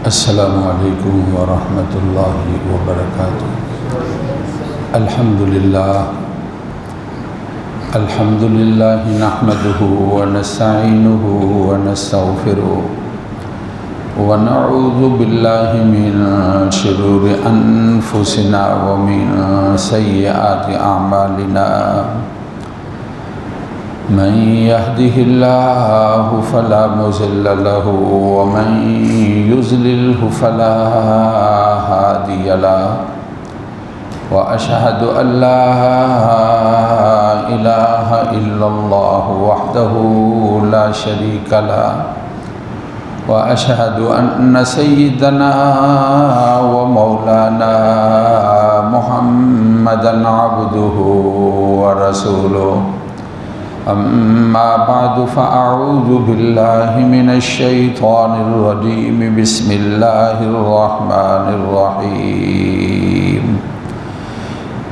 السلام علیکم ورحمۃ اللہ وبرکاتہ۔ الحمد للہ نحمدہ ونستعینہ ونستغفرہ ونعوذ باللہ من شرور انفسنا ومن سیئات اعمالنا، من يهده الله فلا مضل له ومن يضلل فلا هادي له، وأشهد أن لا إله إلا الله وحده لا شريك له، وأشهد أن سيدنا ومولانا محمدا عبده ورسوله، أما بعد فأعوذ بالله من الشيطان الرجيم، بسم الله الرحمن الرحيم۔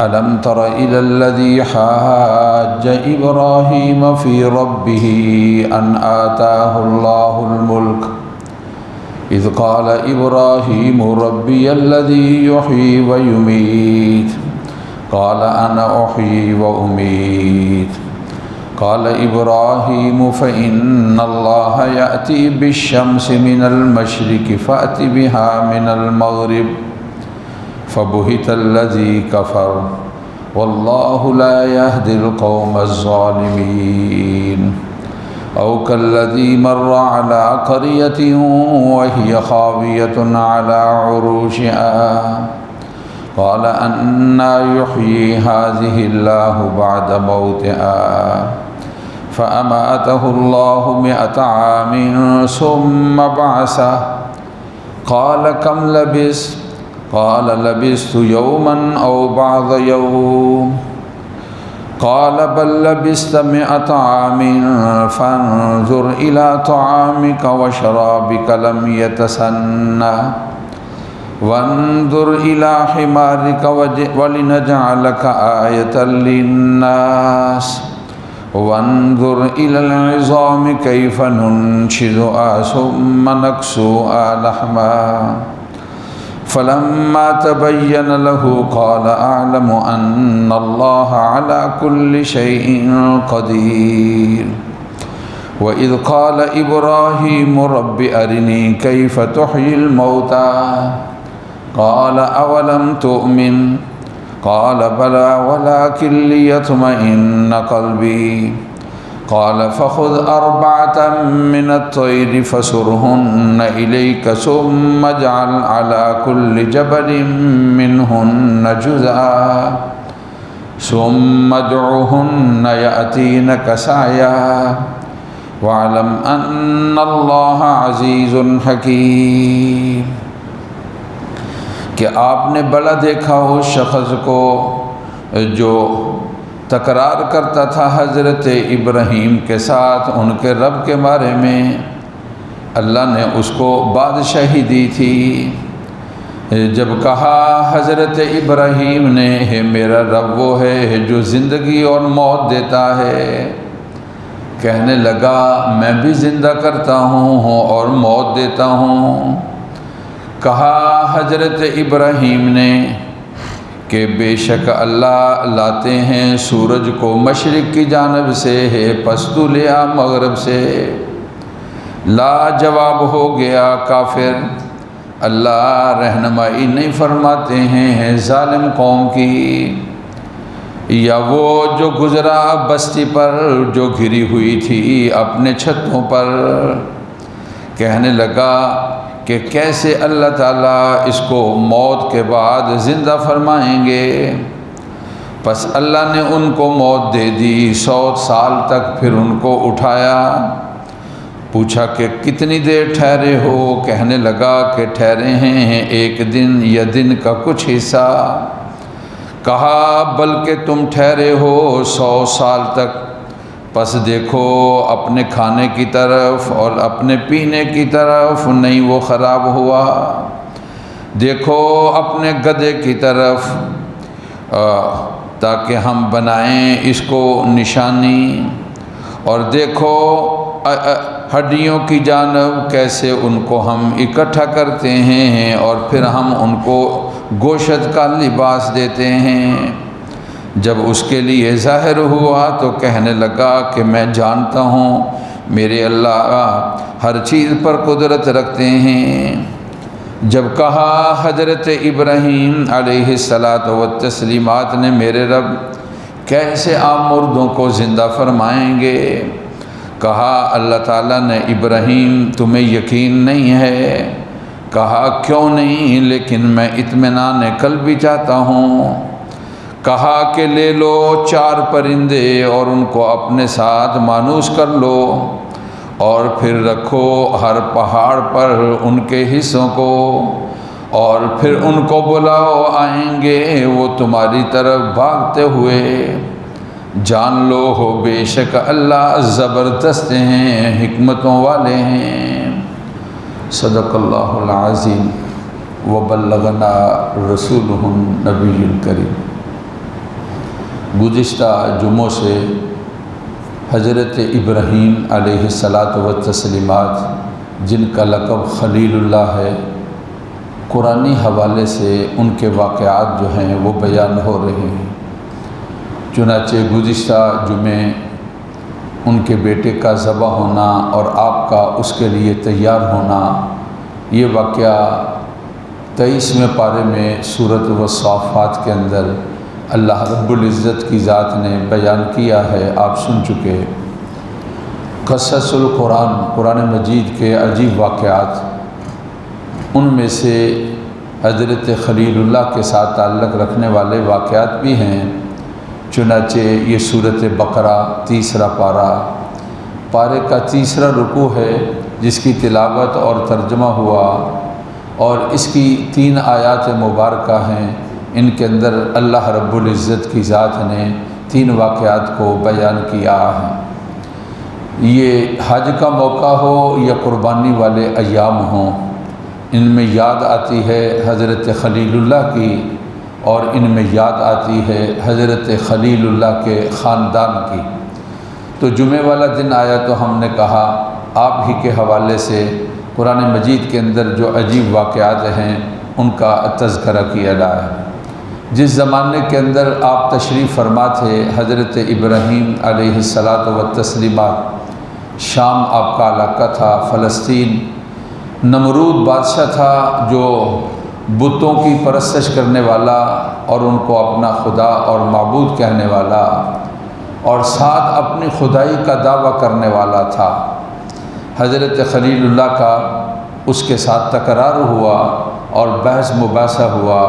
ألم تر إلى الذي حاج إبراهيم في ربه أن آتاه الله الملك، إذ قال إبراهيم ربي الذي يحيي ويميت، قال أنا أحيي وأميت، قال إبراهيم فإن الله يأتي بالشمس من المشرق فأت بها من المغرب، فبهت الذي كفر والله لا يهدي القوم الظالمين۔ أو كالذي مر على قرية وهي خاوية على عروشها، قال أنى يحيي هذه الله بعد موتها، فأماته الله 100 عام ثم بعثه، قال كم لبثت؟ قال لبثت يوما أو بعض يوم، قال بل لبثت 100 عام، فانظر إلى طعامك وشرابك لم يتسنه، وانظر إلى حمارك ولنجعلك آية للناس، وانظر إلى العظام كيف ننشزها ثم نكسوها لحما، فلما تبين له قال أعلم أن الله على كل شيء قدير۔ وإذ قال إبراهيم رب أرني كيف تحيي الموتى، قال أولم تؤمن، قال بلى ولكن ليطمئن قلبي، قال فخذ 4 من الطير فصرهن إليك ثم اجعل على كل جبل منهن جزءا ثم ادعهن يأتينك سعيا، وَاعْلَمْ أَنَّ اللَّهَ عَزِيزٌ حَكِيمٌ۔ کہ آپ نے بلا دیکھا اس شخص کو جو تکرار کرتا تھا حضرت ابراہیم کے ساتھ ان کے رب کے بارے میں، اللہ نے اس کو بادشاہی دی تھی۔ جب کہا حضرت ابراہیم نے ہے میرا رب وہ ہے جو زندگی اور موت دیتا ہے، کہنے لگا میں بھی زندہ کرتا ہوں اور موت دیتا ہوں۔ کہا حضرت ابراہیم نے کہ بے شک اللہ لاتے ہیں سورج کو مشرق کی جانب سے ہے پس تو لیا مغرب سے۔ لا جواب ہو گیا کافر، اللہ رہنمائی نہیں فرماتے ہیں ظالم قوم کی۔ یا وہ جو گزرا بستی پر جو گھری ہوئی تھی اپنے چھتوں پر، کہنے لگا کہ کیسے اللہ تعالیٰ اس کو موت کے بعد زندہ فرمائیں گے۔ پس اللہ نے ان کو موت دے دی، 100 سال تک پھر ان کو اٹھایا۔ پوچھا کہ کتنی دیر ٹھہرے ہو؟ کہنے لگا کہ ٹھہرے ہیں 1 دن یا دن کا کچھ حصہ۔ کہا بلکہ تم ٹھہرے ہو 100 سال تک، پس دیکھو اپنے کھانے کی طرف اور اپنے پینے کی طرف، نہیں وہ خراب ہوا۔ دیکھو اپنے گدھے کی طرف تاکہ ہم بنائیں اس کو نشانی، اور دیکھو ہڈیوں کی جانب کیسے ان کو ہم اکٹھا کرتے ہیں اور پھر ہم ان کو گوشت کا لباس دیتے ہیں۔ جب اس کے لیے ظاہر ہوا تو کہنے لگا کہ میں جانتا ہوں میرے اللہ ہر چیز پر قدرت رکھتے ہیں۔ جب کہا حضرت ابراہیم علیہ الصلاۃ والتسلیمات نے میرے رب کیسے آپ مردوں کو زندہ فرمائیں گے؟ کہا اللہ تعالیٰ نے ابراہیم تمہیں یقین نہیں ہے؟ کہا کیوں نہیں، لیکن میں اطمینان قلبی چاہتا ہوں۔ کہا کہ لے لو 4 پرندے اور ان کو اپنے ساتھ مانوس کر لو اور پھر رکھو ہر پہاڑ پر ان کے حصوں کو، اور پھر ان کو بلاؤ، آئیں گے وہ تمہاری طرف بھاگتے ہوئے۔ جان لو ہو بے شک اللہ زبردست ہیں، حکمتوں والے ہیں۔ صدق اللہ العظیم وبلغنا رسولہ النبی الکریم۔ گزشتہ جمعوں سے حضرت ابراہیم علیہ الصلاۃ والتسلیمات جن کا لقب خلیل اللہ ہے، قرآنی حوالے سے ان کے واقعات جو ہیں وہ بیان ہو رہے ہیں۔ چنانچہ گزشتہ جمعے ان کے بیٹے کا ذبح ہونا اور آپ کا اس کے لیے تیار ہونا، یہ واقعہ 23ویں پارے میں سورۃ الصافات کے اندر اللہ رب العزت کی ذات نے بیان کیا ہے، آپ سن چکے۔ قصص القرآن، قرآن مجید کے عجیب واقعات، ان میں سے حضرت خلیل اللہ کے ساتھ تعلق رکھنے والے واقعات بھی ہیں۔ چنانچہ یہ سورۃ بقرہ 3 پارے کا 3 رکوع ہے جس کی تلاوت اور ترجمہ ہوا، اور اس کی 3 آیات مبارکہ ہیں۔ ان کے اندر اللہ رب العزت کی ذات نے 3 واقعات کو بیان کیا ہے۔ یہ حج کا موقع ہو یا قربانی والے ایام ہوں، ان میں یاد آتی ہے حضرت خلیل اللہ کی، اور ان میں یاد آتی ہے حضرت خلیل اللہ کے خاندان کی۔ تو جمعے والا دن آیا تو ہم نے کہا آپ ہی کے حوالے سے قرآن مجید کے اندر جو عجیب واقعات ہیں ان کا تذکرہ کیا جائے۔ جس زمانے کے اندر آپ تشریف فرما تھے، حضرت ابراہیم علیہ الصلاۃ والتسلیمات، شام آپ کا علاقہ تھا، فلسطین۔ نمرود بادشاہ تھا جو بتوں کی پرستش کرنے والا اور ان کو اپنا خدا اور معبود کہنے والا، اور ساتھ اپنی خدائی کا دعویٰ کرنے والا تھا۔ حضرت خلیل اللہ کا اس کے ساتھ تکرار ہوا اور بحث مباحثہ ہوا،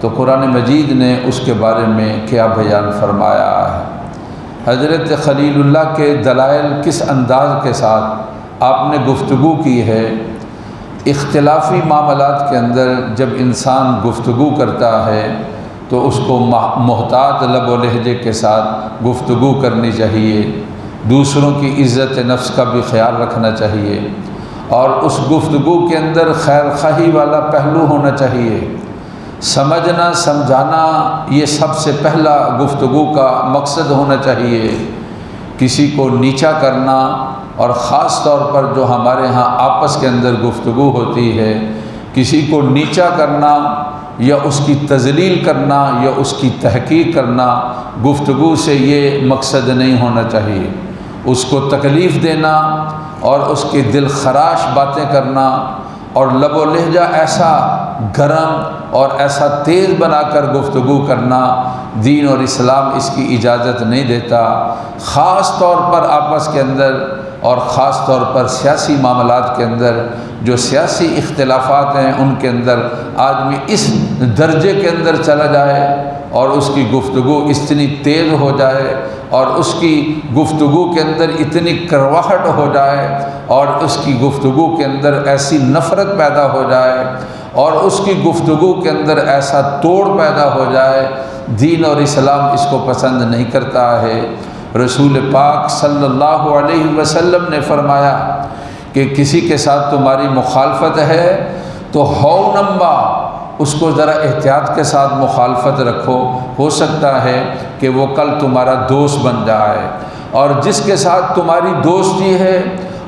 تو قرآن مجید نے اس کے بارے میں کیا بیان فرمایا ہے۔ حضرت خلیل اللہ کے دلائل کس انداز کے ساتھ آپ نے گفتگو کی ہے۔ اختلافی معاملات کے اندر جب انسان گفتگو کرتا ہے تو اس کو محتاط لب و لہجے کے ساتھ گفتگو کرنی چاہیے، دوسروں کی عزت نفس کا بھی خیال رکھنا چاہیے، اور اس گفتگو کے اندر خیر خواہی والا پہلو ہونا چاہیے۔ سمجھنا سمجھانا یہ سب سے پہلا گفتگو کا مقصد ہونا چاہیے۔ کسی کو نیچا کرنا، اور خاص طور پر جو ہمارے ہاں آپس کے اندر گفتگو ہوتی ہے، کسی کو نیچا کرنا یا اس کی تذلیل کرنا یا اس کی تحقیر کرنا، گفتگو سے یہ مقصد نہیں ہونا چاہیے۔ اس کو تکلیف دینا اور اس کے دل خراش باتیں کرنا اور لب و لہجہ ایسا گرم اور ایسا تیز بنا کر گفتگو کرنا، دین اور اسلام اس کی اجازت نہیں دیتا۔ خاص طور پر آپس کے اندر اور خاص طور پر سیاسی معاملات کے اندر جو سیاسی اختلافات ہیں ان کے اندر آدمی اس درجے کے اندر چلا جائے اور اس کی گفتگو اتنی تیز ہو جائے اور اس کی گفتگو کے اندر اتنی کرواہٹ ہو جائے اور اس کی گفتگو کے اندر ایسی نفرت پیدا ہو جائے اور اس کی گفتگو کے اندر ایسا توڑ پیدا ہو جائے، دین اور اسلام اس کو پسند نہیں کرتا ہے۔ رسول پاک صلی اللہ علیہ وسلم نے فرمایا کہ کسی کے ساتھ تمہاری مخالفت ہے تو ہو نمبا اس کو ذرا احتیاط کے ساتھ مخالفت رکھو، ہو سکتا ہے کہ وہ کل تمہارا دوست بن جائے، اور جس کے ساتھ تمہاری دوستی ہے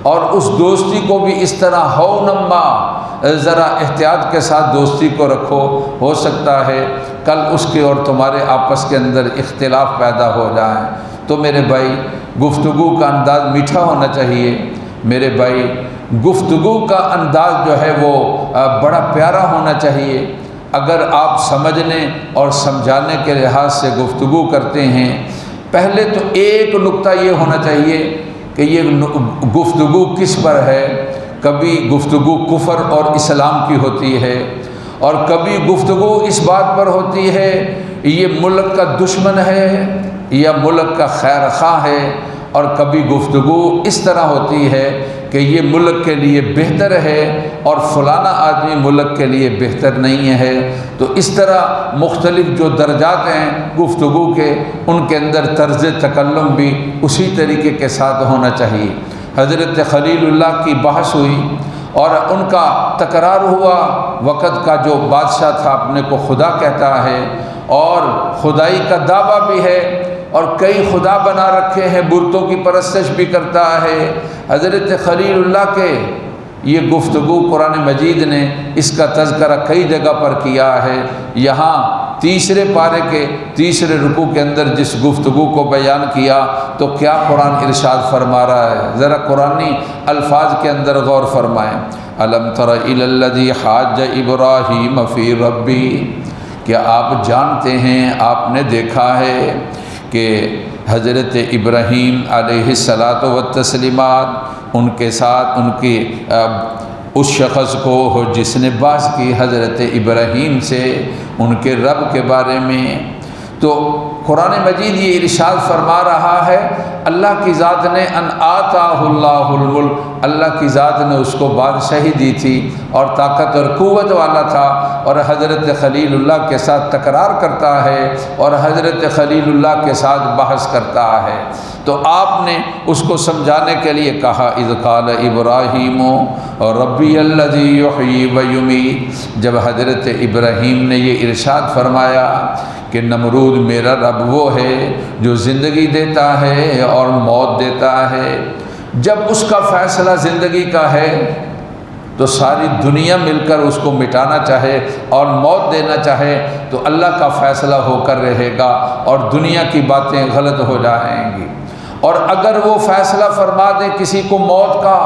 اور اس دوستی کو بھی اس طرح ہو نما، ذرا احتیاط کے ساتھ دوستی کو رکھو، ہو سکتا ہے کل اس کے اور تمہارے آپس کے اندر اختلاف پیدا ہو جائیں۔ تو میرے بھائی گفتگو کا انداز میٹھا ہونا چاہیے، میرے بھائی گفتگو کا انداز جو ہے وہ بڑا پیارا ہونا چاہیے۔ اگر آپ سمجھنے اور سمجھانے کے لحاظ سے گفتگو کرتے ہیں، پہلے تو ایک نقطہ یہ ہونا چاہیے کہ یہ گفتگو کس پر ہے۔ کبھی گفتگو کفر اور اسلام کی ہوتی ہے، اور کبھی گفتگو اس بات پر ہوتی ہے یہ ملک کا دشمن ہے یا ملک کا خیر خواہ ہے، اور کبھی گفتگو اس طرح ہوتی ہے کہ یہ ملک کے لیے بہتر ہے اور فلانا آدمی ملک کے لیے بہتر نہیں ہے۔ تو اس طرح مختلف جو درجات ہیں گفتگو کے، ان کے اندر طرز تکلم بھی اسی طریقے کے ساتھ ہونا چاہیے۔ حضرت خلیل اللہ کی بحث ہوئی اور ان کا تکرار ہوا، وقت کا جو بادشاہ تھا اپنے کو خدا کہتا ہے اور خدائی کا دعویٰ بھی ہے، اور کئی خدا بنا رکھے ہیں، بتوں کی پرستش بھی کرتا ہے۔ حضرت خلیل اللہ کے یہ گفتگو قرآن مجید نے اس کا تذکرہ کئی جگہ پر کیا ہے۔ یہاں تیسرے پارے کے تیسرے رکوع کے اندر جس گفتگو کو بیان کیا تو کیا قرآن ارشاد فرما رہا ہے، ذرا قرآنی الفاظ کے اندر غور فرمائیں۔ الم تر الی الذی حاج ابراہیم فی ربی، کیا آپ جانتے ہیں، آپ نے دیکھا ہے کہ حضرت ابراہیم علیہ الصلاۃ والتسلیمات ان کے ساتھ ان کی اس شخص کو جس نے بحث کی حضرت ابراہیم سے ان کے رب کے بارے میں، تو قرآن مجید یہ ارشاد فرما رہا ہے اللہ کی ذات نے ان آتاہ اللہ الملک، اللہ کی ذات نے اس کو بادشاہی دی تھی اور طاقت اور قوت والا تھا، اور حضرت خلیل اللہ کے ساتھ تکرار کرتا ہے اور حضرت خلیل اللہ کے ساتھ بحث کرتا ہے۔ تو آپ نے اس کو سمجھانے کے لیے کہا اذ قال ابراہیم ربی الذی یحیی و یمیت، جب حضرت ابراہیم نے یہ ارشاد فرمایا کہ نمرود میرا رب وہ ہے جو زندگی دیتا ہے اور موت دیتا ہے، جب اس کا فیصلہ زندگی کا ہے تو ساری دنیا مل کر اس کو مٹانا چاہے اور موت دینا چاہے تو اللہ کا فیصلہ ہو کر رہے گا اور دنیا کی باتیں غلط ہو جائیں گی، اور اگر وہ فیصلہ فرما دے کسی کو موت کا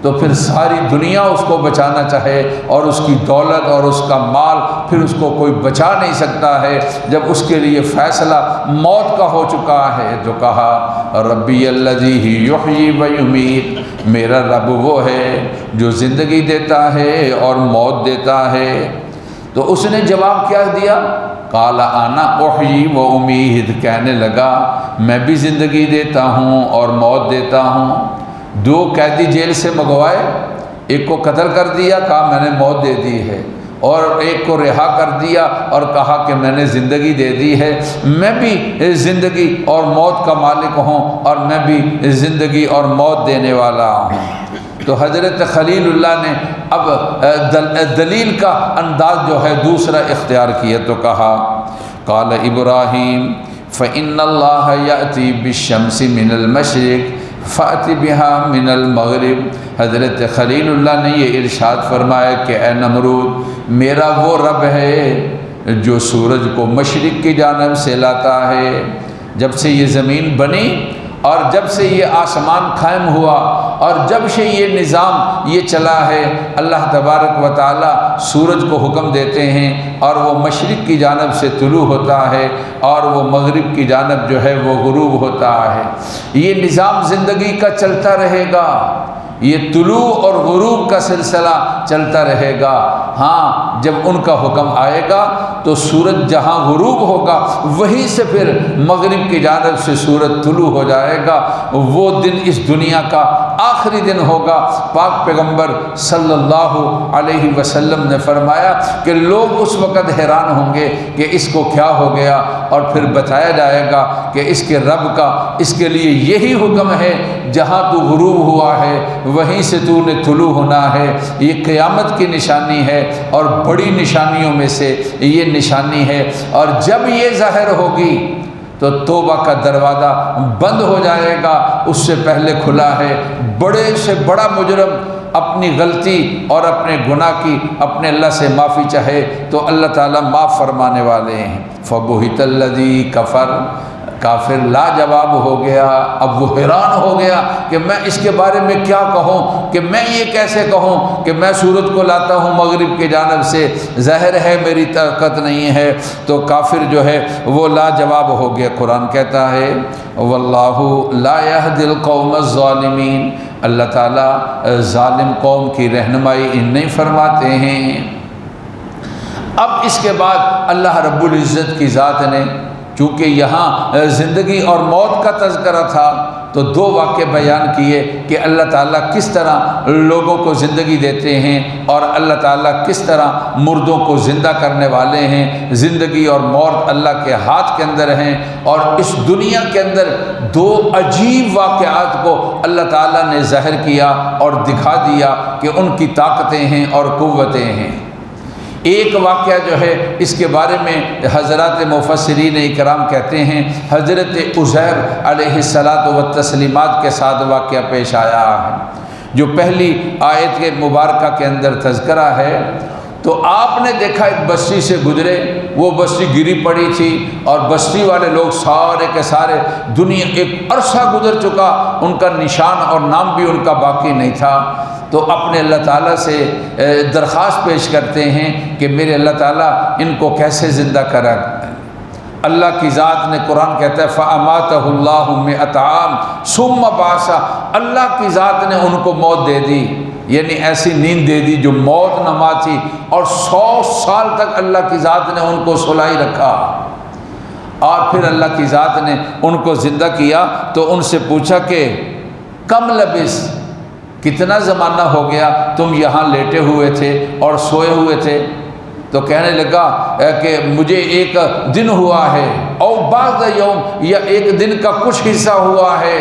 تو پھر ساری دنیا اس کو بچانا چاہے اور اس کی دولت اور اس کا مال پھر اس کو کوئی بچا نہیں سکتا ہے جب اس کے لیے فیصلہ موت کا ہو چکا ہے۔ جو کہا ربی الذی یحیی و یمیت، میرا رب وہ ہے جو زندگی دیتا ہے اور موت دیتا ہے، تو اس نے جواب کیا دیا؟ قال انا احیی و امیت، کہنے لگا میں بھی زندگی دیتا ہوں اور موت دیتا ہوں۔ دو قیدی جیل سے منگوائے، ایک کو قتل کر دیا، کہا میں نے موت دے دی ہے، اور ایک کو رہا کر دیا اور کہا کہ میں نے زندگی دے دی ہے، میں بھی زندگی اور موت کا مالک ہوں اور میں بھی زندگی اور موت دینے والا ہوں۔ تو حضرت خلیل اللہ نے اب دلیل کا انداز جو ہے دوسرا اختیار کیا، تو کہا قال ابراہیم فإن اللہ یأتی بالشمس من المشرق فأتی بہا من المغرب، حضرت خلیل اللہ نے یہ ارشاد فرمایا کہ اے نمرود میرا وہ رب ہے جو سورج کو مشرق کی جانب سے لاتا ہے۔ جب سے یہ زمین بنی اور جب سے یہ آسمان قائم ہوا اور جب سے یہ نظام یہ چلا ہے، اللہ تبارک و تعالی سورج کو حکم دیتے ہیں اور وہ مشرق کی جانب سے طلوع ہوتا ہے اور وہ مغرب کی جانب جو ہے وہ غروب ہوتا ہے۔ یہ نظام زندگی کا چلتا رہے گا، یہ طلوع اور غروب کا سلسلہ چلتا رہے گا۔ ہاں جب ان کا حکم آئے گا تو سورج جہاں غروب ہوگا وہیں سے پھر مغرب کی جانب سے سورج طلوع ہو جائے گا، وہ دن اس دنیا کا آخری دن ہوگا۔ پاک پیغمبر صلی اللہ علیہ وسلم نے فرمایا کہ لوگ اس وقت حیران ہوں گے کہ اس کو کیا ہو گیا، اور پھر بتایا جائے گا کہ اس کے رب کا اس کے لیے یہی حکم ہے، جہاں تو غروب ہوا ہے وہیں سے تو نے طلوع ہونا ہے۔ یہ قیامت کی نشانی ہے اور بڑی نشانیوں میں سے یہ نشانی ہے، اور جب یہ ظاہر ہوگی تو توبہ کا دروازہ بند ہو جائے گا، اس سے پہلے کھلا ہے۔ بڑے سے بڑا مجرم اپنی غلطی اور اپنے گناہ کی اپنے اللہ سے معافی چاہے تو اللہ تعالیٰ معاف فرمانے والے ہیں۔ فَبُہِتَ الَّذِي کَفَرَ، کافر لاجواب ہو گیا، اب وہ حیران ہو گیا کہ میں اس کے بارے میں کیا کہوں، کہ میں یہ کیسے کہوں کہ میں سورج کو لاتا ہوں مغرب کی جانب سے، ظاہر ہے میری طاقت نہیں ہے۔ تو کافر جو ہے وہ لاجواب ہو گیا۔ قرآن کہتا ہے وَاللَّهُ لَا يَهْدِي الْقَوْمَ الظَّالِمِينَ، اللہ تعالیٰ ظالم قوم کی رہنمائی نہیں فرماتے ہیں۔ اب اس کے بعد اللہ رب العزت کی ذات نے، چونکہ یہاں زندگی اور موت کا تذکرہ تھا، تو دو واقعے بیان کیے کہ اللہ تعالیٰ کس طرح لوگوں کو زندگی دیتے ہیں اور اللہ تعالیٰ کس طرح مردوں کو زندہ کرنے والے ہیں۔ زندگی اور موت اللہ کے ہاتھ کے اندر ہیں، اور اس دنیا کے اندر دو عجیب واقعات کو اللہ تعالیٰ نے ظاہر کیا اور دکھا دیا کہ ان کی طاقتیں ہیں اور قوتیں ہیں۔ ایک واقعہ جو ہے اس کے بارے میں حضرات مفسرین اکرام کہتے ہیں حضرت عزیر علیہ الصلاۃ والتسلیمات کے ساتھ واقعہ پیش آیا ہے، جو پہلی آیت کے مبارکہ کے اندر تذکرہ ہے۔ تو آپ نے دیکھا ایک بستی سے گزرے، وہ بستی گری پڑی تھی اور بستی والے لوگ سارے کے سارے دنیا ایک عرصہ گزر چکا، ان کا نشان اور نام بھی ان کا باقی نہیں تھا۔ تو اپنے اللہ تعالیٰ سے درخواست پیش کرتے ہیں کہ میرے اللہ تعالیٰ ان کو کیسے زندہ کرا۔ اللہ کی ذات نے، قرآن کہتا ہے فَأَمَاتَهُ اللَّهُ مِئَةَ عَامٍ ثُمَّ بَعَثَ، اللہ کی ذات نے ان کو موت دے دی، یعنی ایسی نیند دے دی جو موت نما تھی، اور 100 سال تک اللہ کی ذات نے ان کو سلائی رکھا، اور پھر اللہ کی ذات نے ان کو زندہ کیا۔ تو ان سے پوچھا کہ کم لبس، کتنا زمانہ ہو گیا تم یہاں لیٹے ہوئے تھے اور سوئے ہوئے تھے؟ تو کہنے لگا کہ مجھے ایک دن ہوا ہے، او بعض یوم، یا ایک دن کا کچھ حصہ ہوا ہے،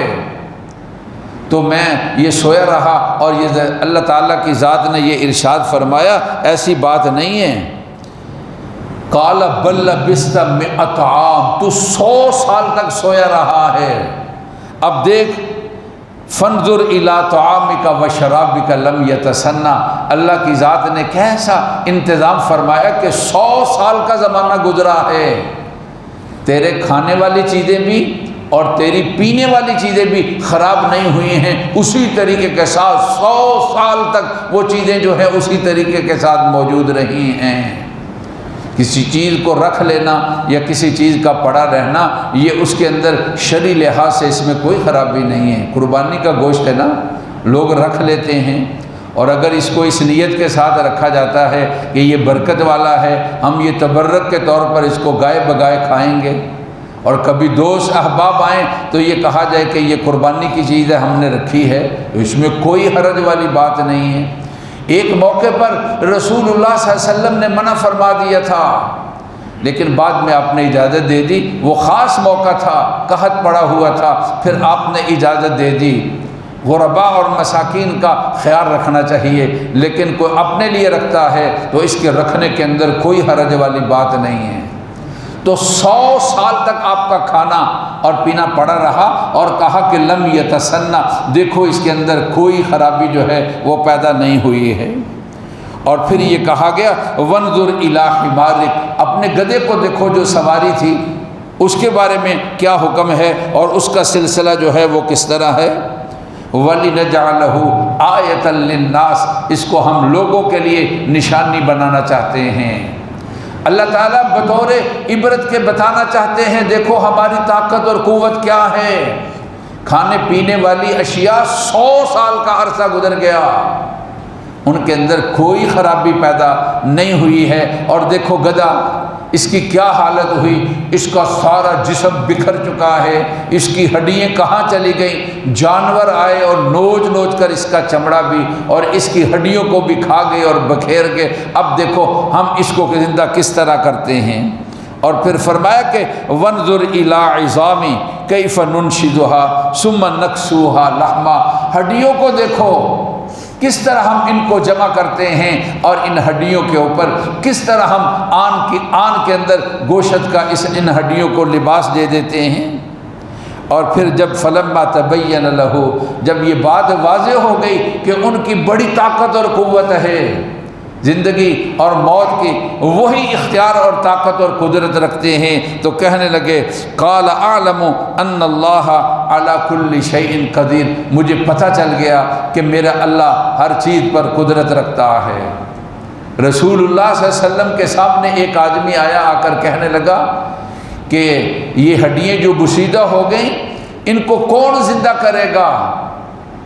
تو میں یہ سویا رہا۔ اور یہ اللہ تعالیٰ کی ذات نے یہ ارشاد فرمایا ایسی بات نہیں ہے۔ قال بل لبثت 100 عام، تو 100 سال تک سویا رہا ہے۔ اب دیکھ فانظر الی طعامک و شرابک لم یتسنى، اللہ کی ذات نے کیسا انتظام فرمایا کہ 100 سال کا زمانہ گزرا ہے، تیرے کھانے والی چیزیں بھی اور تیری پینے والی چیزیں بھی خراب نہیں ہوئی ہیں، اسی طریقے کے ساتھ 100 سال تک وہ چیزیں جو ہیں اسی طریقے کے ساتھ موجود رہی ہیں۔ کسی چیز کو رکھ لینا یا کسی چیز کا پڑا رہنا، یہ اس کے اندر شرعی لحاظ سے اس میں کوئی خرابی نہیں ہے۔ قربانی کا گوشت ہے نا، لوگ رکھ لیتے ہیں، اور اگر اس کو اس نیت کے ساتھ رکھا جاتا ہے کہ یہ برکت والا ہے، ہم یہ تبرک کے طور پر اس کو گائے بگائے کھائیں گے، اور کبھی دوست احباب آئیں تو یہ کہا جائے کہ یہ قربانی کی چیز ہے ہم نے رکھی ہے، تو اس میں کوئی حرج والی بات نہیں ہے۔ ایک موقع پر رسول اللہ صلی اللہ علیہ وسلم نے منع فرما دیا تھا، لیکن بعد میں آپ نے اجازت دے دی، وہ خاص موقع تھا، قحط پڑا ہوا تھا، پھر آپ نے اجازت دے دی۔ غرباء اور مساکین کا خیال رکھنا چاہیے، لیکن کوئی اپنے لیے رکھتا ہے تو اس کے رکھنے کے اندر کوئی حرج والی بات نہیں ہے۔ تو 100 سال تک آپ کا کھانا اور پینا پڑا رہا، اور کہا کہ لم یتسنى، دیکھو اس کے اندر کوئی خرابی جو ہے وہ پیدا نہیں ہوئی ہے۔ اور پھر یہ کہا گیا وانظر الی حمارک، اپنے گدھے کو دیکھو جو سواری تھی، اس کے بارے میں کیا حکم ہے اور اس کا سلسلہ جو ہے وہ کس طرح ہے۔ وَلِنَجْعَلَهُ آیَةً لِلنَّاسِ، اس کو ہم لوگوں کے لیے نشانی بنانا چاہتے ہیں۔ اللہ تعالیٰ بطور عبرت کے بتانا چاہتے ہیں دیکھو ہماری طاقت اور قوت کیا ہے۔ کھانے پینے والی اشیاء 100 سال کا عرصہ گزر گیا، ان کے اندر کوئی خرابی پیدا نہیں ہوئی ہے۔ اور دیکھو گدھا، اس کی کیا حالت ہوئی، اس کا سارا جسم بکھر چکا ہے، اس کی ہڈیاں کہاں چلی گئیں، جانور آئے اور نوچ نوچ کر اس کا چمڑا بھی اور اس کی ہڈیوں کو بھی کھا گئے اور بکھیر کے، اب دیکھو ہم اس کو زندہ کس طرح کرتے ہیں۔ اور پھر فرمایا کہ وانظر الی عظام کیف ننشزها ثم نکسوها لحما، ہڈیوں کو دیکھو کس طرح ہم ان کو جمع کرتے ہیں اور ان ہڈیوں کے اوپر کس طرح ہم آن کے اندر گوشت کا ان ہڈیوں کو لباس دے دیتے ہیں۔ اور پھر جب فلما تبین لہ، جب یہ بات واضح ہو گئی کہ ان کی بڑی طاقت اور قوت ہے، زندگی اور موت کی وہی اختیار اور طاقت اور قدرت رکھتے ہیں، تو کہنے لگے قال اعلم ان اللہ علی کل شیء قدیر، مجھے پتہ چل گیا کہ میرا اللہ ہر چیز پر قدرت رکھتا ہے۔ رسول اللہ صلی اللہ علیہ وسلم کے سامنے ایک آدمی آیا، آ کر کہنے لگا کہ یہ ہڈیاں جو بسیدہ ہو گئیں ان کو کون زندہ کرے گا؟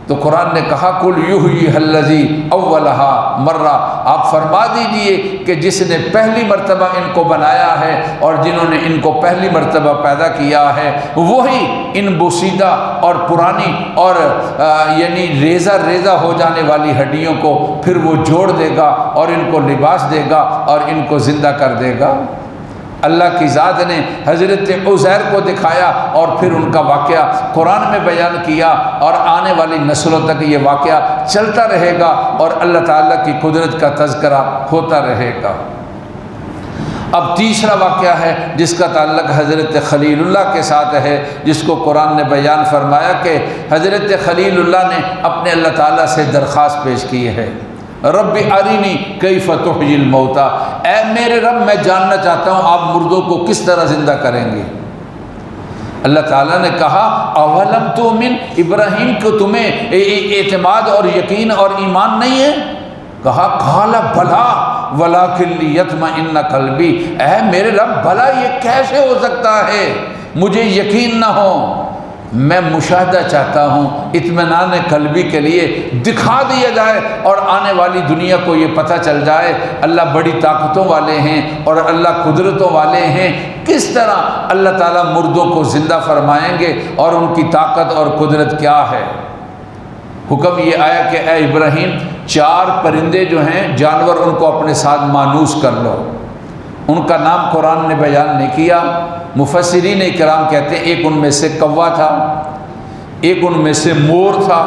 تو قرآن نے کہا قل یحییھا الذی اولھا مرہ، آپ فرما دیجئے کہ جس نے پہلی مرتبہ ان کو بنایا ہے اور جنہوں نے ان کو پہلی مرتبہ پیدا کیا ہے وہی ان بسیدہ اور پرانی اور یعنی ریزہ ریزہ ہو جانے والی ہڈیوں کو پھر وہ جوڑ دے گا اور ان کو لباس دے گا اور ان کو زندہ کر دے گا۔ اللہ کی ذات نے حضرت عزیر کو دکھایا اور پھر ان کا واقعہ قرآن میں بیان کیا، اور آنے والی نسلوں تک یہ واقعہ چلتا رہے گا اور اللہ تعالیٰ کی قدرت کا تذکرہ ہوتا رہے گا۔ اب تیسرا واقعہ ہے جس کا تعلق حضرت خلیل اللہ کے ساتھ ہے، جس کو قرآن نے بیان فرمایا کہ حضرت خلیل اللہ نے اپنے اللہ تعالیٰ سے درخواست پیش کی ہے، رب ارینی کیف تحیی الموتیٰ، اے میرے رب میں جاننا چاہتا ہوں آپ مردوں کو کس طرح زندہ کریں گے۔ اللہ تعالیٰ نے کہا اولم تؤمن، ابراہیم کو تمہیں اعتماد اور یقین اور ایمان نہیں ہے؟ کہا قال بلا ولکن لیطمئن قلبی، اے میرے رب بھلا یہ کیسے ہو سکتا ہے، مجھے یقین نہ ہو، میں مشاہدہ چاہتا ہوں، اطمینان قلبی کے لیے دکھا دیا جائے اور آنے والی دنیا کو یہ پتہ چل جائے اللہ بڑی طاقتوں والے ہیں اور اللہ قدرتوں والے ہیں، کس طرح اللہ تعالیٰ مردوں کو زندہ فرمائیں گے اور ان کی طاقت اور قدرت کیا ہے۔ حکم یہ آیا کہ اے ابراہیم 4 پرندے جو ہیں جانور ان کو اپنے ساتھ مانوس کر لو، ان کا نام قرآن نے بیان نہیں کیا، مفسرین کرام کہتے ہیں ایک ان میں سے کوا تھا، ایک ان میں سے مور تھا،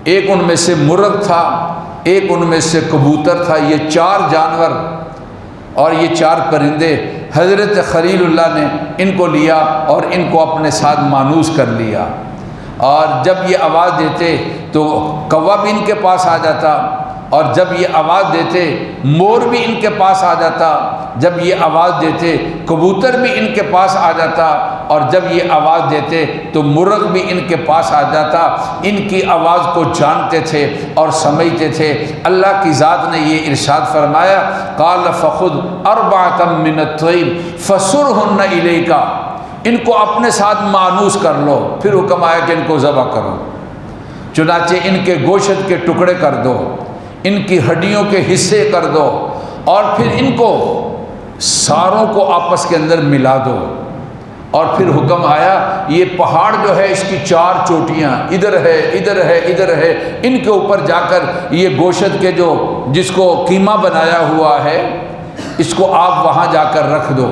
ایک ان میں سے مرغ تھا، ایک ان میں سے کبوتر تھا، یہ 4 جانور اور یہ 4 پرندے حضرت خلیل اللہ نے ان کو لیا اور ان کو اپنے ساتھ مانوس کر لیا، اور جب یہ آواز دیتے تو کوا بھی ان کے پاس آ جاتا، اور جب یہ آواز دیتے مور بھی ان کے پاس آ جاتا، جب یہ آواز دیتے کبوتر بھی ان کے پاس آ جاتا، اور جب یہ آواز دیتے تو مرغ بھی ان کے پاس آ جاتا۔ ان کی آواز کو جانتے تھے اور سمجھتے تھے۔ اللہ کی ذات نے یہ ارشاد فرمایا قال فخذ 4 من الطیر فصرهن الیک، ان کو اپنے ساتھ مانوس کر لو، پھر حکم آیا کہ ان کو ذبح کرو، چنانچہ ان کے گوشت کے ٹکڑے کر دو، ان کی ہڈیوں کے حصے کر دو، اور پھر ان کو ساروں کو آپس کے اندر ملا دو، اور پھر حکم آیا یہ پہاڑ جو ہے اس کی 4 چوٹیاں ادھر ہے ادھر ہے ادھر ہے، ان کے اوپر جا کر یہ گوشت کے جو جس کو قیمہ بنایا ہوا ہے اس کو آپ وہاں جا کر رکھ دو،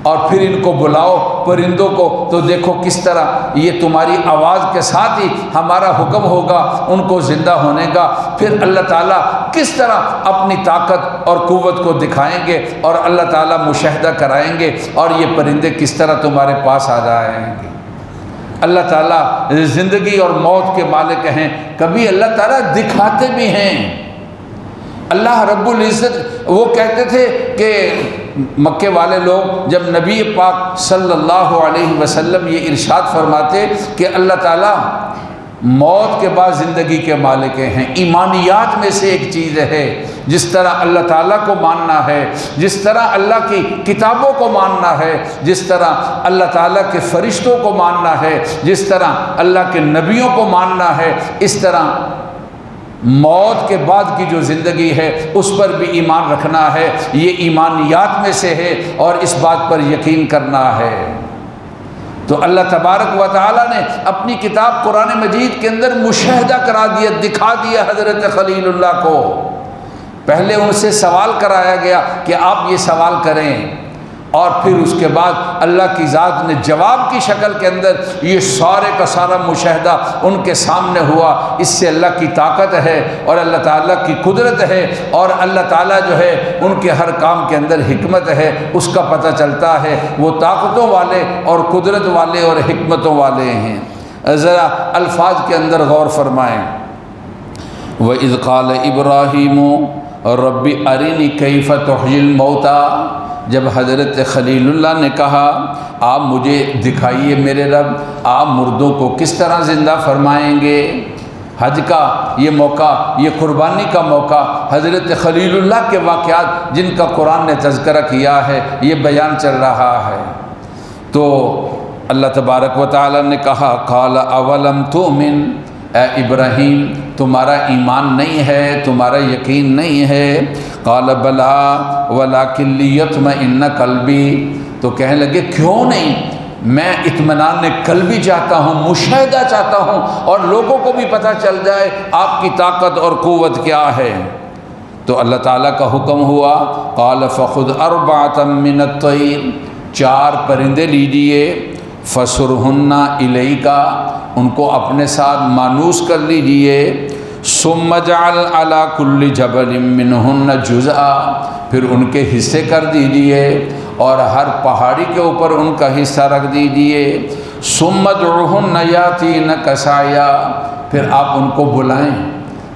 اور پھر ان کو بلاؤ پرندوں کو، تو دیکھو کس طرح یہ تمہاری آواز کے ساتھ ہی ہمارا حکم ہوگا ان کو زندہ ہونے کا، پھر اللہ تعالیٰ کس طرح اپنی طاقت اور قوت کو دکھائیں گے اور اللہ تعالیٰ مشاہدہ کرائیں گے، اور یہ پرندے کس طرح تمہارے پاس آ جائیں گے۔ اللہ تعالیٰ زندگی اور موت کے مالک ہیں، کبھی اللہ تعالیٰ دکھاتے بھی ہیں۔ اللہ رب العزت وہ کہتے تھے کہ مکے والے لوگ جب نبی پاک صلی اللہ علیہ وسلم یہ ارشاد فرماتے کہ اللہ تعالیٰ موت کے بعد زندگی کے مالک ہیں، ایمانیات میں سے ایک چیز ہے، جس طرح اللہ تعالیٰ کو ماننا ہے، جس طرح اللہ کی کتابوں کو ماننا ہے، جس طرح اللہ تعالیٰ کے فرشتوں کو ماننا ہے، جس طرح اللہ کے نبیوں کو ماننا ہے، اس طرح موت کے بعد کی جو زندگی ہے اس پر بھی ایمان رکھنا ہے۔ یہ ایمانیات میں سے ہے اور اس بات پر یقین کرنا ہے۔ تو اللہ تبارک و تعالیٰ نے اپنی کتاب قرآن مجید کے اندر مشاہدہ کرا دیا، دکھا دیا حضرت خلیل اللہ کو۔ پہلے ان سے سوال کرایا گیا کہ آپ یہ سوال کریں، اور پھر اس کے بعد اللہ کی ذات نے جواب کی شکل کے اندر یہ سارے کا سارا مشاہدہ ان کے سامنے ہوا۔ اس سے اللہ کی طاقت ہے اور اللہ تعالیٰ کی قدرت ہے، اور اللہ تعالیٰ جو ہے ان کے ہر کام کے اندر حکمت ہے، اس کا پتہ چلتا ہے وہ طاقتوں والے اور قدرت والے اور حکمتوں والے ہیں۔ ذرا الفاظ کے اندر غور فرمائیں۔ وَإِذْ قَالَ إِبْرَاهِيمُ رَبِّ أَرِنِي كَيْفَ تُحْيِي الْمَوْتَى، جب حضرت خلیل اللہ نے کہا آپ مجھے دکھائیے میرے رب، آپ مردوں کو کس طرح زندہ فرمائیں گے۔ حج کا یہ موقع، یہ قربانی کا موقع، حضرت خلیل اللہ کے واقعات جن کا قرآن نے تذکرہ کیا ہے یہ بیان چل رہا ہے۔ تو اللہ تبارک و تعالی نے کہا قال اولم تؤمن، اے ابراہیم تمہارا ایمان نہیں ہے، تمہارا یقین نہیں ہے۔ قال بلا ولکن لیطمئن قلبی، تو کہنے لگے کیوں نہیں، میں اطمینان قلبی چاہتا ہوں، مشاہدہ چاہتا ہوں، اور لوگوں کو بھی پتہ چل جائے آپ کی طاقت اور قوت کیا ہے۔ تو اللہ تعالیٰ کا حکم ہوا قال فخذ اربعۃ من الطیر، 4 پرندے لیجئے، فسرہن الیک، ان کو اپنے ساتھ مانوس کر لیجئے، ثم اجعل علی کل جبل منہن جزءا، پھر ان کے حصے کر دیجئے اور ہر پہاڑی کے اوپر ان کا حصہ رکھ دیجئے، ثم ادعوہن یاتینک سعیا، پھر آپ ان کو بلائیں۔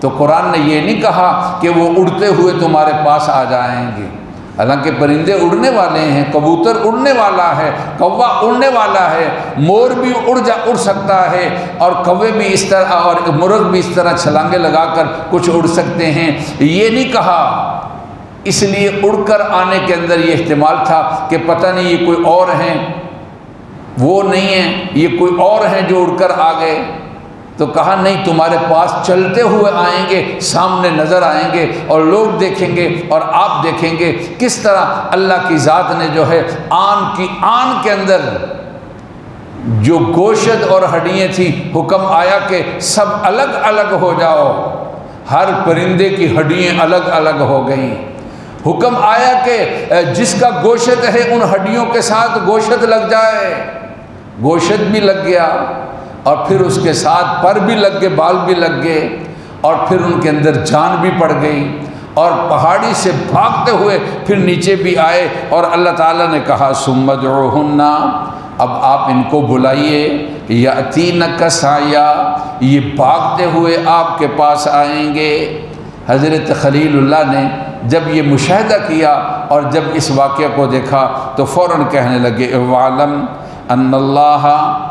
تو قرآن نے یہ نہیں کہا کہ وہ اڑتے ہوئے تمہارے پاس آ جائیں گے، حالانکہ پرندے اڑنے والے ہیں، کبوتر اڑنے والا ہے، کوا اڑنے والا ہے، مور بھی اڑ سکتا ہے، اور کوے بھی اس طرح اور مرغ بھی اس طرح چھلانگے لگا کر کچھ اڑ سکتے ہیں۔ یہ نہیں کہا، اس لیے اڑ کر آنے کے اندر یہ احتمال تھا کہ پتہ نہیں یہ کوئی اور ہیں، وہ نہیں ہیں، یہ کوئی اور ہیں جو اڑ کر آ گئے۔ تو کہا نہیں، تمہارے پاس چلتے ہوئے آئیں گے، سامنے نظر آئیں گے، اور لوگ دیکھیں گے اور آپ دیکھیں گے کس طرح اللہ کی ذات نے جو ہے آن کے اندر جو گوشت اور ہڈیاں تھیں، حکم آیا کہ سب الگ الگ ہو جاؤ، ہر پرندے کی ہڈیاں الگ الگ ہو گئیں۔ حکم آیا کہ جس کا گوشت ہے ان ہڈیوں کے ساتھ گوشت لگ جائے، گوشت بھی لگ گیا، اور پھر اس کے ساتھ پر بھی لگ گئے، بال بھی لگ گئے، اور پھر ان کے اندر جان بھی پڑ گئی، اور پہاڑی سے بھاگتے ہوئے پھر نیچے بھی آئے، اور اللہ تعالیٰ نے کہا ثم ادعوہن، اب آپ ان کو بلائیے، یاتینک سعیا، یہ بھاگتے ہوئے آپ کے پاس آئیں گے۔ حضرت خلیل اللہ نے جب یہ مشاہدہ کیا اور جب اس واقعہ کو دیکھا تو فوراً کہنے لگے وَعْلَمْ أَنَّ اللَّهَ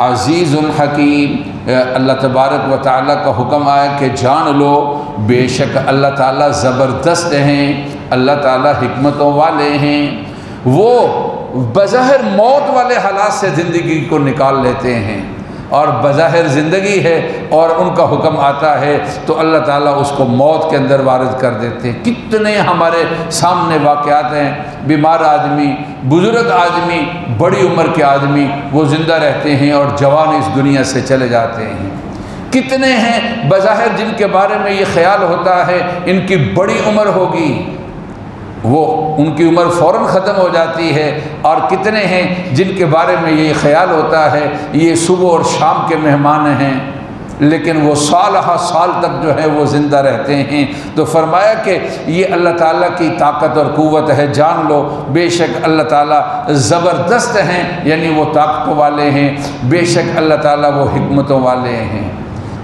عزیز الحکیم، اللہ تبارک و تعالیٰ کا حکم آیا کہ جان لو بے شک اللہ تعالیٰ زبردست ہیں، اللہ تعالیٰ حکمتوں والے ہیں، وہ بظاہر موت والے حالات سے زندگی کو نکال لیتے ہیں، اور بظاہر زندگی ہے اور ان کا حکم آتا ہے تو اللہ تعالیٰ اس کو موت کے اندر وارد کر دیتے ہیں۔ کتنے ہمارے سامنے واقعات ہیں، بیمار آدمی، بزرگ آدمی، بڑی عمر کے آدمی وہ زندہ رہتے ہیں اور جوان اس دنیا سے چلے جاتے ہیں۔ کتنے ہیں بظاہر جن کے بارے میں یہ خیال ہوتا ہے ان کی بڑی عمر ہوگی، وہ ان کی عمر فوراً ختم ہو جاتی ہے، اور کتنے ہیں جن کے بارے میں یہ خیال ہوتا ہے یہ صبح اور شام کے مہمان ہیں، لیکن وہ سالہ سال تک جو ہے وہ زندہ رہتے ہیں۔ تو فرمایا کہ یہ اللہ تعالیٰ کی طاقت اور قوت ہے، جان لو بے شک اللہ تعالیٰ زبردست ہیں، یعنی وہ طاقتوں والے ہیں، بے شک اللہ تعالیٰ وہ حکمتوں والے ہیں۔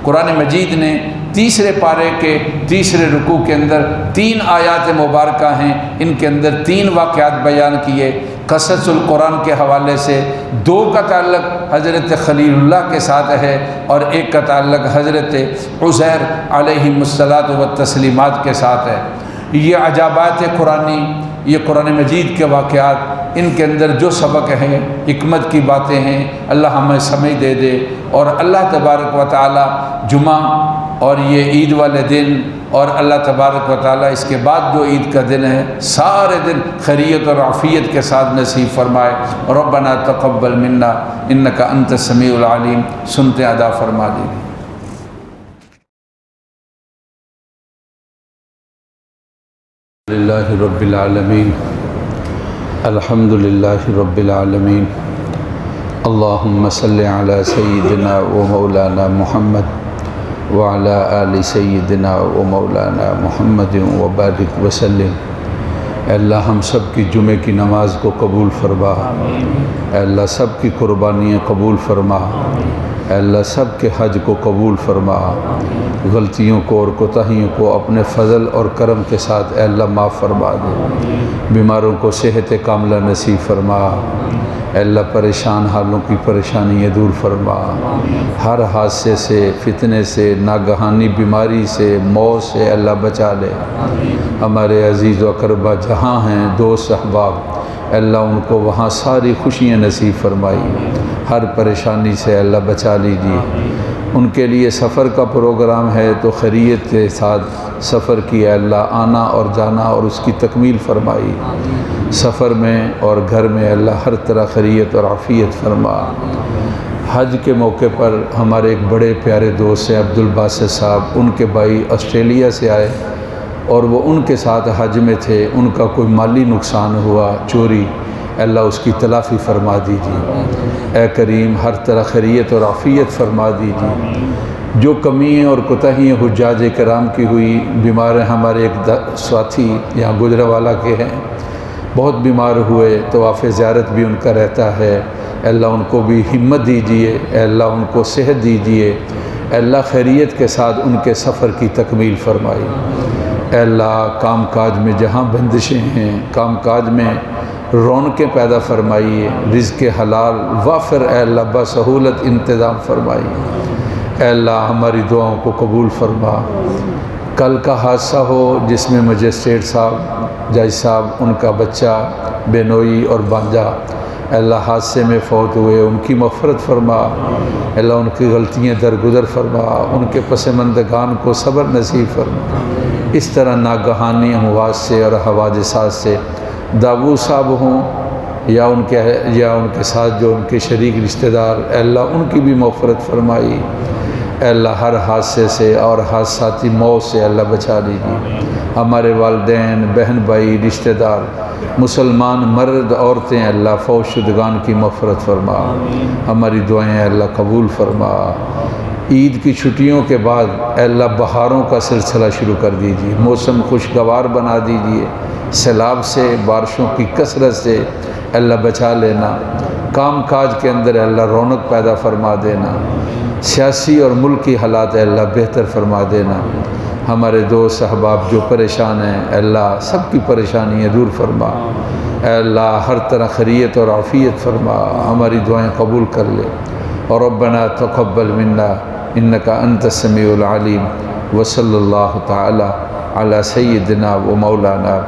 قرآن مجید نے تیسرے پارے کے تیسرے رکوع کے اندر 3 آیات مبارکہ ہیں، ان کے اندر 3 واقعات بیان کیے۔ قصص القرآن کے حوالے سے 2 کا تعلق حضرت خلیل اللہ کے ساتھ ہے، اور 1 کا تعلق حضرت عزیر علیہ الصلاۃ والتسلیمات کے ساتھ ہے۔ یہ عجابات قرآنی، یہ قرآن مجید کے واقعات، ان کے اندر جو سبق ہیں، حکمت کی باتیں ہیں، اللہ ہمیں سمجھ دے دے، اور اللہ تبارک و تعالی جمعہ اور یہ عید والے دن اور اللہ تبارک و تعالی اس کے بعد جو عید کا دن ہے سارے دن خیریت اور عافیت کے ساتھ نصیب فرمائے۔ ربنا تقبل منا انک انت السمیع العلیم، سنتے ادا فرما دیجیے۔ للہ رب العالمین الحمد للہ رب العالمین اللہم صلی علی سیدنا و مولانا محمد وعلی آل سیدنا و مولانا محمد وبارک وسلم۔ اے اللہ ہم سب کی جمعہ کی نماز کو قبول فرما، اے اللہ سب کی قربانیاں قبول فرما، اے اللہ سب کے حج کو قبول فرما، غلطیوں کو اور کوتاہیوں کو اپنے فضل اور کرم کے ساتھ اے اللہ معاف فرما دے، بیماروں کو صحت کاملہ نصیب فرما، اے اللہ پریشان حالوں کی پریشانیاں دور فرما، ہر حادثے سے، فتنے سے، ناگہانی بیماری سے، موت سے اے اللہ بچا لے۔ ہمارے عزیز و اقربا جہاں ہیں، دوست احباب، اے اللہ ان کو وہاں ساری خوشیاں نصیب فرمائی، ہر پریشانی سے اے اللہ بچا لیجیے۔ ان کے لیے سفر کا پروگرام ہے تو خیریت کے ساتھ سفر کی اے اللہ آنا اور جانا اور اس کی تکمیل فرمائی، سفر میں اور گھر میں اے اللہ ہر طرح خیریت اور عافیت فرما۔ حج کے موقع پر ہمارے ایک بڑے پیارے دوست ہیں عبدالباسط صاحب، ان کے بھائی آسٹریلیا سے آئے اور وہ ان کے ساتھ حج میں تھے، ان کا کوئی مالی نقصان ہوا، چوری، اے اللہ اس کی تلافی فرما دیجیے، اے کریم ہر طرح خیریت اور عافیت فرما دیجیے۔ جو کمیاں اور کوتاہیاں حجاج کرام کی ہوئی، بیمار ہیں ہمارے ایک ساتھی یہاں گجرانوالہ کے ہیں، بہت بیمار ہوئے، طواف زیارت بھی ان کا رہتا ہے، اے اللہ ان کو بھی ہمت دیجیے، اے اللہ ان کو صحت دیجیے، اے اللہ خیریت کے ساتھ ان کے سفر کی تکمیل فرمائی۔ اے اللہ کام کاج میں جہاں بندشیں ہیں، کام کاج میں رونقیں پیدا فرمائیے، رزق حلال وافر اے اللہ بسہولت انتظام فرمائی۔ اے اللہ ہماری دعاؤں کو قبول فرما۔ کل کا حادثہ ہو جس میں مجسٹریٹ صاحب، جج صاحب، ان کا بچہ بینوئی اور بانجا اے اللہ حادثے میں فوت ہوئے، ان کی مغفرت فرما، اے اللہ ان کی غلطیاں درگزر فرما، ان کے پسماندگان کو صبر نصیب فرما۔ اس طرح ناگہانی اموات سے اور حوادثات سے داؤد صاحب ہوں یا ان کے ساتھ جو ان کے شریک رشتہ دار، اے اللہ ان کی بھی مغفرت فرمائی۔ اے اللہ ہر حادثے سے اور حادثاتی موت سے اللہ بچا لیجیے۔ ہمارے والدین، بہن بھائی، رشتہ دار، مسلمان مرد عورتیں اللہ فوت شدگان کی مغفرت فرما، ہماری دعائیں اے اللہ قبول فرما۔ عید کی چھٹیوں کے بعد اے اللہ بہاروں کا سلسلہ شروع کر دیجیے، موسم خوشگوار بنا دیجیے، سیلاب سے، بارشوں کی کثرت سے اے اللہ بچا لینا، کام کاج کے اندر اے اللہ رونق پیدا فرما دینا، سیاسی اور ملکی حالات اے اللہ بہتر فرما دینا۔ ہمارے دوست احباب جو پریشان ہیں اے اللہ سب کی پریشانیاں دور فرما، اے اللہ ہر طرح خیریت اور عافیت فرما، ہماری دعائیں قبول کر لے۔ اور ربنا تقبل منا انک انت السمیع العلیم، وصلی اللہ تعالی علی سیدنا و مولانا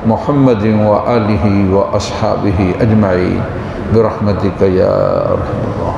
محمد و آلہ و اصحابہ اجمعین برحمتک یا ارحم الراحمین۔